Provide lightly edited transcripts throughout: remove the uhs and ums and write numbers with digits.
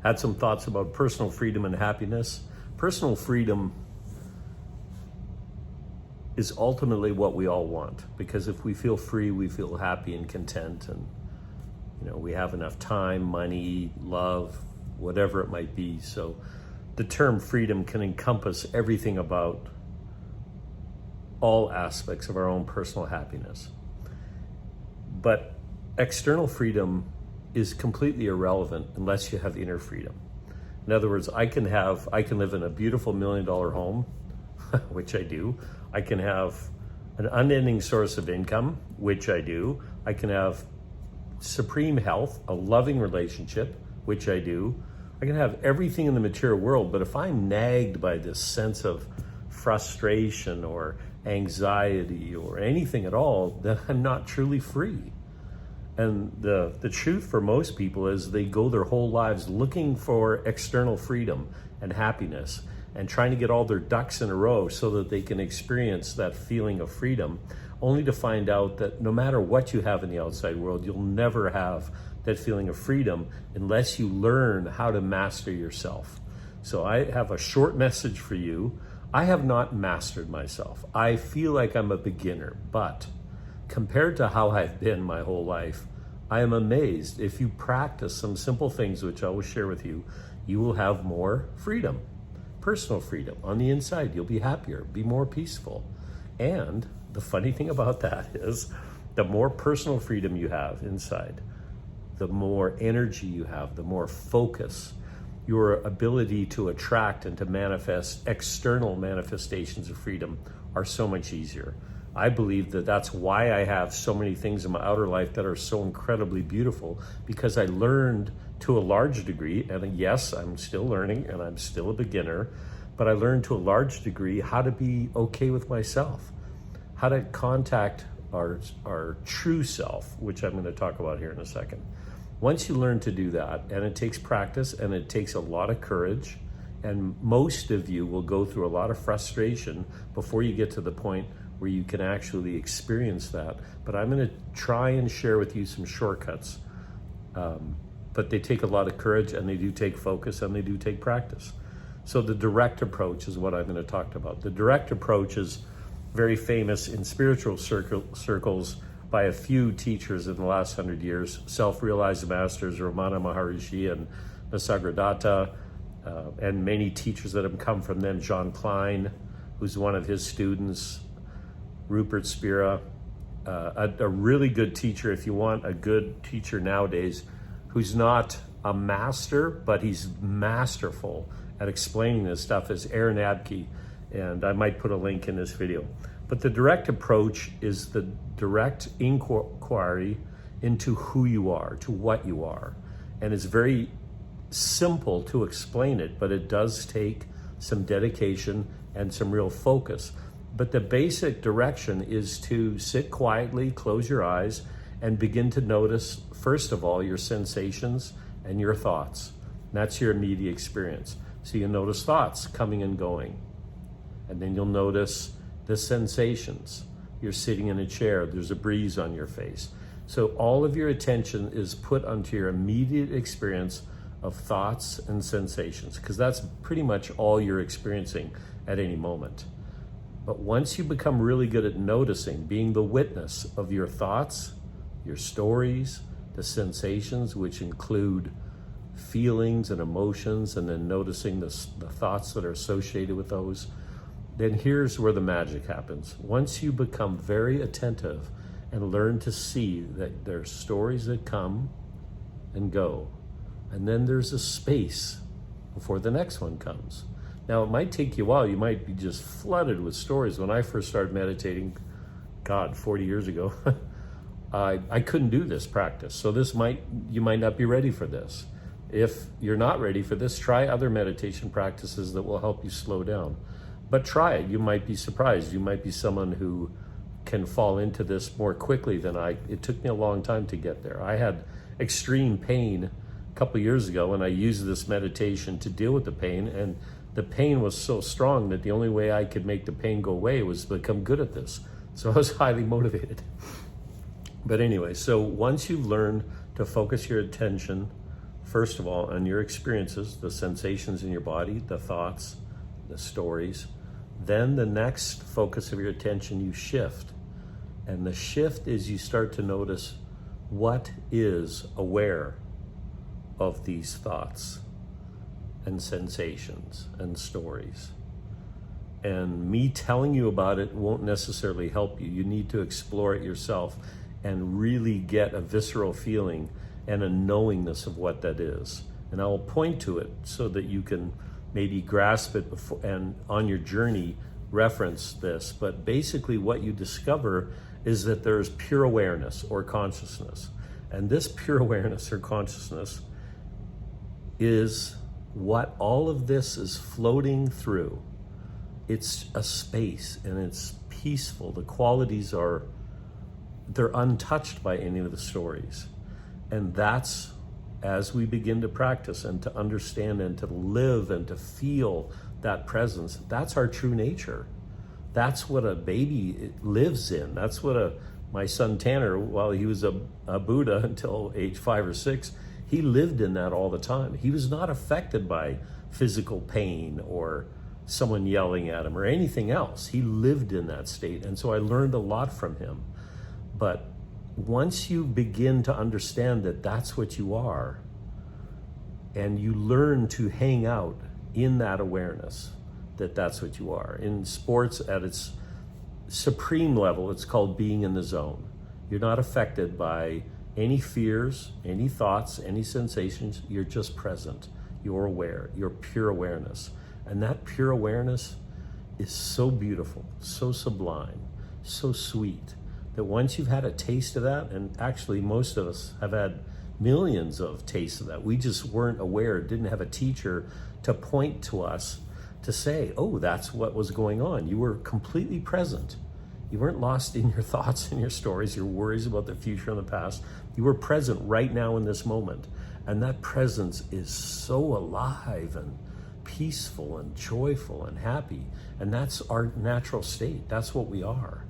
had some thoughts about personal freedom and happiness. Personal freedom is ultimately what we all want, because if we feel free, we feel happy and content, and we have enough time, money, love, whatever it might be. So the term freedom can encompass everything about all aspects of our own personal happiness. But external freedom is completely irrelevant unless you have inner freedom. In other words, I can live in a beautiful $1 million home, which I do. I can have an unending source of income, which I do. I can have supreme health, a loving relationship, which I do. I can have everything in the material world, but if I'm nagged by this sense of frustration or anxiety or anything at all, then I'm not truly free. And the truth for most people is they go their whole lives looking for external freedom and happiness and trying to get all their ducks in a row so that they can experience that feeling of freedom, only to find out that no matter what you have in the outside world, you'll never have that feeling of freedom unless you learn how to master yourself. So I have a short message for you. I have not mastered myself. I feel like I'm a beginner, but compared to how I've been my whole life, I am amazed. If you practice some simple things, which I will share with you, you will have more freedom, personal freedom on the inside. You'll be happier, be more peaceful. And the funny thing about that is the more personal freedom you have inside, the more energy you have, the more focus, your ability to attract and to manifest external manifestations of freedom are so much easier. I believe that that's why I have so many things in my outer life that are so incredibly beautiful, because I learned to a large degree, and yes, I'm still learning and I'm still a beginner, but I learned to a large degree how to be okay with myself, how to contact our true self, which I'm going to talk about here in a second. Once you learn to do that, and it takes practice and it takes a lot of courage, and most of you will go through a lot of frustration before you get to the point where you can actually experience that. But I'm going to try and share with you some shortcuts. But they take a lot of courage, and they do take focus, and they do take practice. So the direct approach is what I'm going to talk about. The direct approach is very famous in spiritual circles by a few teachers in the last 100 years, self-realized masters, Ramana Maharishi and Nisargadatta, and many teachers that have come from them, John Klein, who's one of his students, Rupert Spira, a really good teacher. If you want a good teacher nowadays who's not a master, but he's masterful at explaining this stuff, is Aaron Abke, and I might put a link in this video. But the direct approach is the direct inquiry into who you are, to what you are. And it's very simple to explain it, but it does take some dedication and some real focus. But the basic direction is to sit quietly, close your eyes, and begin to notice, first of all, your sensations and your thoughts. And that's your immediate experience. So you notice thoughts coming and going. And then you'll notice the sensations. You're sitting in a chair, there's a breeze on your face. So all of your attention is put onto your immediate experience of thoughts and sensations, because that's pretty much all you're experiencing at any moment. But once you become really good at noticing, being the witness of your thoughts, your stories, the sensations, which include feelings and emotions, and then noticing the thoughts that are associated with those, then here's where the magic happens. Once you become very attentive and learn to see that there's stories that come and go, and then there's a space before the next one comes. Now, it might take you a while. You might be just flooded with stories. When I first started meditating, 40 years ago, I couldn't do this practice. So you might not be ready for this. If you're not ready for this, try other meditation practices that will help you slow down. But try it. You might be surprised. You might be someone who can fall into this more quickly than I. It took me a long time to get there. I had extreme pain a couple years ago, and I used this meditation to deal with the pain, and the pain was so strong that the only way I could make the pain go away was to become good at this. So I was highly motivated. But anyway, so once you learn to focus your attention first of all, on your experiences, the sensations in your body, the thoughts, the stories. Then the next focus of your attention, you shift. And the shift is you start to notice what is aware of these thoughts and sensations and stories. And me telling you about it won't necessarily help you. You need to explore it yourself and really get a visceral feeling and a knowingness of what that is. And I will point to it so that you can maybe grasp it before, and on your journey reference this. But basically what you discover is that there's pure awareness or consciousness. And this pure awareness or consciousness is what all of this is floating through. It's a space and it's peaceful. The qualities they're untouched by any of the stories. And that's, as we begin to practice and to understand and to live and to feel that presence, that's our true nature. That's what a baby lives in. That's what my son Tanner, while he was a Buddha until age 5 or 6, he lived in that all the time. He was not affected by physical pain or someone yelling at him or anything else. He lived in that state. And so I learned a lot from him. But once you begin to understand that that's what you are, and you learn to hang out in that awareness, that that's what you are. In sports, at its supreme level, it's called being in the zone. You're not affected by any fears, any thoughts, any sensations. You're just present. You're aware. You're pure awareness. And that pure awareness is so beautiful, so sublime, so sweet, that once you've had a taste of that, and actually most of us have had millions of tastes of that, we just weren't aware, didn't have a teacher to point to us to say, oh, that's what was going on. You were completely present. You weren't lost in your thoughts and your stories, your worries about the future and the past. You were present right now in this moment. And that presence is so alive and peaceful and joyful and happy. And that's our natural state. That's what we are.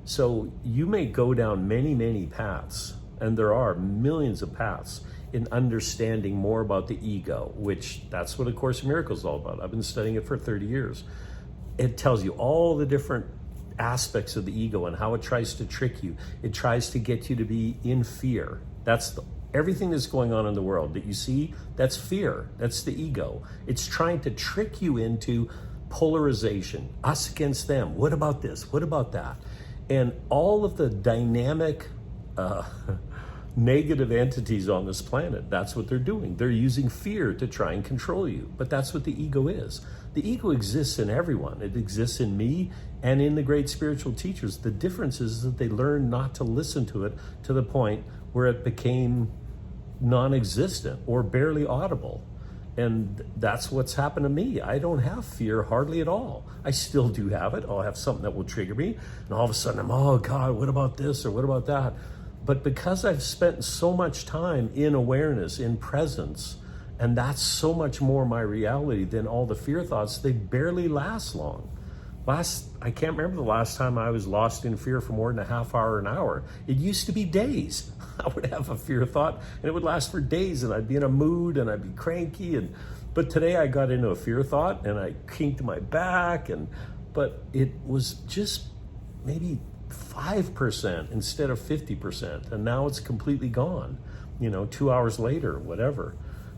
So you may go down many, many paths, and there are millions of paths in understanding more about the ego, which that's what A Course in Miracles is all about. I've been studying it for 30 years. It tells you all the different aspects of the ego and how it tries to trick you. It tries to get you to be in fear. That's everything that's going on in the world that you see, that's fear. That's the ego. It's trying to trick you into polarization, us against them. What about this? What about that? And all of the dynamic negative entities on this planet, that's what they're doing. They're using fear to try and control you. But that's what the ego is. The ego exists in everyone. It exists in me and in the great spiritual teachers. The difference is that they learned not to listen to it to the point where it became non-existent or barely audible. And that's what's happened to me. I don't have fear hardly at all. I still do have it. I'll have something that will trigger me. And all of a sudden I'm, oh God, what about this or what about that? But because I've spent so much time in awareness, in presence, and that's so much more my reality than all the fear thoughts, they barely last long. I can't remember the last time I was lost in fear for more than a half hour, an hour. It used to be days. I would have a fear thought and it would last for days and I'd be in a mood and I'd be cranky. But today I got into a fear thought and I kinked my back, but it was just maybe 5% instead of 50%. And now it's completely gone, 2 hours later, whatever.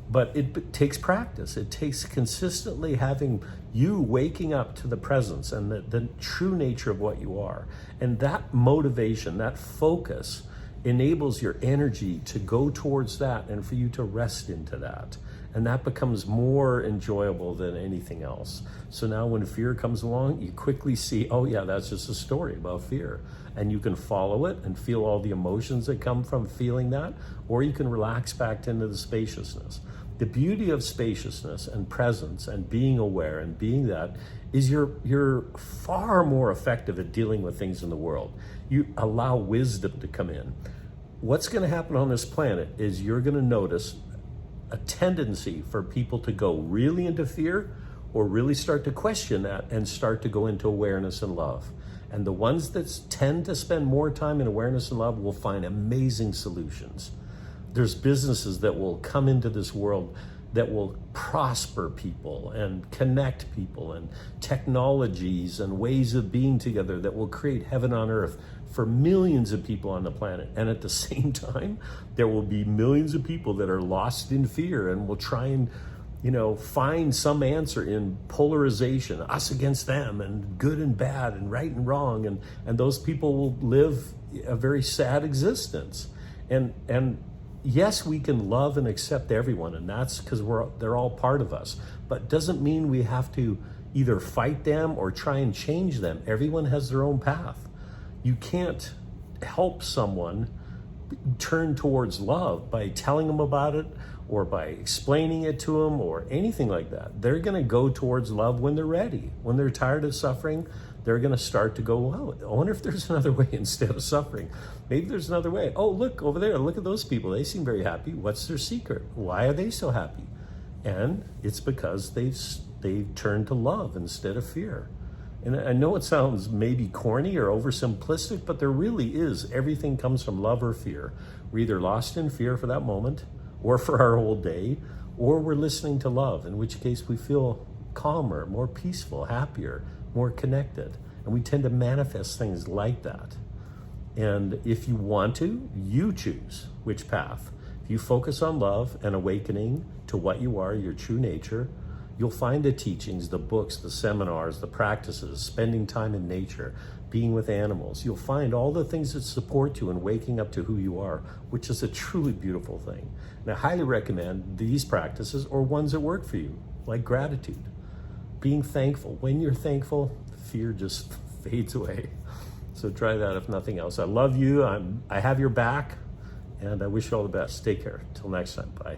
But it takes practice. It takes consistently having you waking up to the presence and the true nature of what you are. And that motivation, that focus enables your energy to go towards that and for you to rest into that. And that becomes more enjoyable than anything else. So now when fear comes along, you quickly see, oh yeah, that's just a story about fear. And you can follow it and feel all the emotions that come from feeling that, or you can relax back into the spaciousness. The beauty of spaciousness and presence and being aware and being that is you're far more effective at dealing with things in the world. You allow wisdom to come in. What's going to happen on this planet is you're going to notice a tendency for people to go really into fear or really start to question that and start to go into awareness and love. And the ones that tend to spend more time in awareness and love will find amazing solutions. There's businesses that will come into this world that will prosper people and connect people, and technologies and ways of being together that will create heaven on earth for millions of people on the planet. And at the same time, there will be millions of people that are lost in fear and will try and find some answer in polarization, us against them, and good and bad, and right and wrong, and those people will live a very sad existence. And yes, we can love and accept everyone, and that's because they're all part of us. But doesn't mean we have to either fight them or try and change them. Everyone has their own path. You can't help someone turn towards love by telling them about it or by explaining it to them or anything like that. They're going to go towards love when they're ready. When they're tired of suffering, they're going to start to go, well, I wonder if there's another way instead of suffering. Maybe there's another way. Oh, look over there. Look at those people. They seem very happy. What's their secret? Why are they so happy? And it's because they've turned to love instead of fear. And I know it sounds maybe corny or oversimplistic, but there really is. Everything comes from love or fear. We're either lost in fear for that moment or for our whole day, or we're listening to love, in which case we feel calmer, more peaceful, happier, more connected. And we tend to manifest things like that. And if you want to, you choose which path. If you focus on love and awakening to what you are, your true nature, you'll find the teachings, the books, the seminars, the practices, spending time in nature, being with animals. You'll find all the things that support you in waking up to who you are, which is a truly beautiful thing. And I highly recommend these practices or ones that work for you, like gratitude, being thankful. When you're thankful, fear just fades away. So try that if nothing else. I love you. I have your back, and I wish you all the best. Take care. Till next time. Bye.